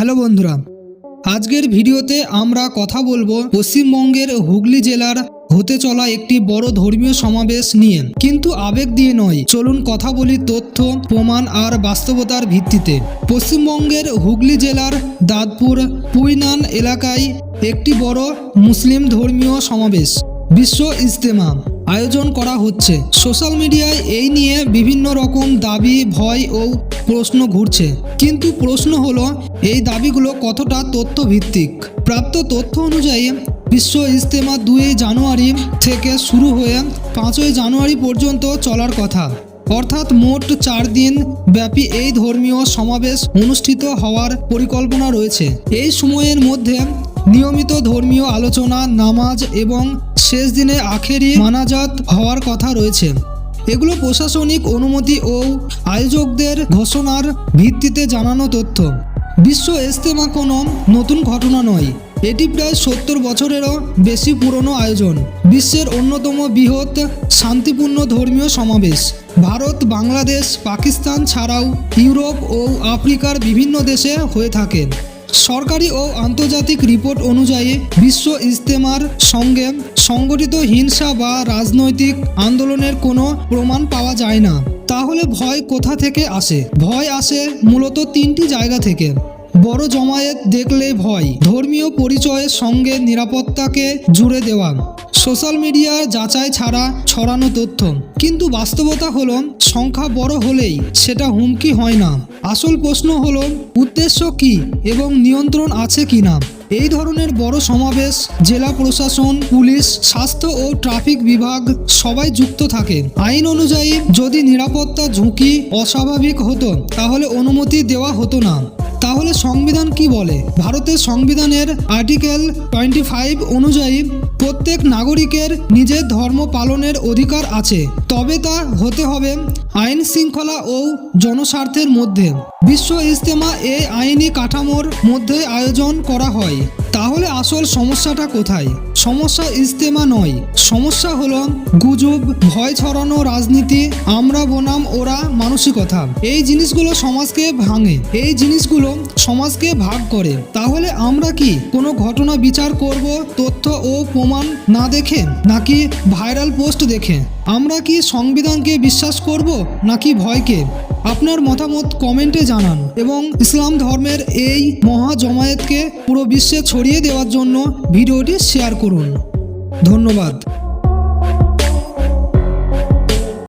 Hello বন্ধুরা, আজকের ভিডিওতে আমরা কথা বলবো পশ্চিমবঙ্গের হুগলি জেলার হতে চলা একটি বড় ধর্মীয় সমাবেশ নিয়ে। কিন্তু আবেগ দিয়ে নয়, চলুন কথা বলি তথ্য, প্রমাণ আর বাস্তবতার ভিত্তিতে। পশ্চিমবঙ্গের হুগলি জেলার দাঁতপুর পুইনান এলাকায় একটি বড় মুসলিম ধর্মীয় সমাবেশ বিশ্ব ইজতেমা আয়োজন করা হচ্ছে। সোশ্যাল মিডিয়ায় এই নিয়ে বিভিন্ন রকম দাবি, ভয় ও প্রশ্ন ঘুরছে। কিন্তু প্রশ্ন হলো, এই দাবিগুলো কতটা তথ্যভিত্তিক? প্রাপ্ত তথ্য অনুযায়ী বিশ্ব ইজতেমা 2 জানুয়ারি থেকে শুরু হয়ে 5 জানুয়ারি পর্যন্ত চলার কথা, অর্থাৎ মোট 4 দিন ব্যাপী এই ধর্মীয় সমাবেশ অনুষ্ঠিত হওয়ার পরিকল্পনা রয়েছে। এই সময়ের মধ্যে নিয়মিত ধর্মীয় আলোচনা, নামাজ এবং শেষ দিনে আখেরি মানাজাত হওয়ার কথা রয়েছে। এগুলো প্রশাসনিক অনুমতি ও আয়োজকদের ঘোষণার ভিত্তিতে জানানো তথ্য। বিশ্ব ইজতেমা কোনো নতুন ঘটনা নয়, এটি প্রায় 70 বছরেরও বেশি পুরনো আয়োজন। বিশ্বের অন্যতম বৃহৎ শান্তিপূর্ণ ধর্মীয় সমাবেশ ভারত, বাংলাদেশ, পাকিস্তান ছাড়াও ইউরোপ ও আফ্রিকার বিভিন্ন দেশে হয়ে থাকে। সরকারি ও আন্তর্জাতিক রিপোর্ট অনুযায়ী বিশ্ব ইজতেমার সঙ্গে সংগঠিত হিংসা বা রাজনৈতিক আন্দোলনের কোনো প্রমাণ পাওয়া যায় না। তাহলে ভয় কোথা থেকে আসে? ভয় আসে মূলত 3টি জায়গা থেকে। বড় জমায়েত দেখলে ভয়, ধর্মীয় পরিচয়ের সঙ্গে নিরাপত্তাকে জুড়ে দেওয়া, সোশ্যাল মিডিয়া যাচাই ছাড়া ছড়ানো তথ্য। কিন্তু বাস্তবতা হলো, সংখ্যা বড় হলেই সেটা হুমকি হয় না। আসল প্রশ্ন হলো, উদ্দেশ্য কী এবং নিয়ন্ত্রণ আছে কি না। এই ধরনের বড় সমাবেশ জেলা প্রশাসন, পুলিশ, স্বাস্থ্য ও ট্রাফিক বিভাগ সবাই যুক্ত থাকে। আইন অনুযায়ী যদি নিরাপত্তা ঝুঁকি অস্বাভাবিক হতো তাহলে অনুমতি দেওয়া হতো না। তাহলে সংবিধান কি বলে? ভারতের সংবিধানের আর্টিকেল 25 অনুযায়ী প্রত্যেক নাগরিকের নিজের ধর্ম পালনের অধিকার আছে, তবে তা হতে হবে আইন শৃঙ্খলা ও জনস্বার্থের মধ্যে। বিশ্ব ইজতেমা এই আইনি কাঠামোর মধ্যে আয়োজন করা হয়। তাহলে আসল সমস্যাটা কোথায়? সমস্যা ইজতেমা নয়, সমস্যা হলো গুজব, ভয় ছড়ানো রাজনীতি, আমরা বনাম ওরা মানসিকতা। এই জিনিসগুলো সমাজকে ভাঙে, এই জিনিসগুলো সমাজকে ভাগ করে। তাহলে আমরা কি কোনো ঘটনা বিচার করব তথ্য ও প্রমাণ না দেখে, নাকি ভাইরাল পোস্ট দেখে? আমরা কি সংবিধানকে বিশ্বাস করব নাকি ভয়কে? আপনার মতামত কমেন্টে জানান এবং ইসলাম ধর্মের এই মহা জমায়েতকে পুরো বিশ্বে ছড়িয়ে দেওয়ার জন্য ভিডিওটি শেয়ার করুন। ধন্যবাদ।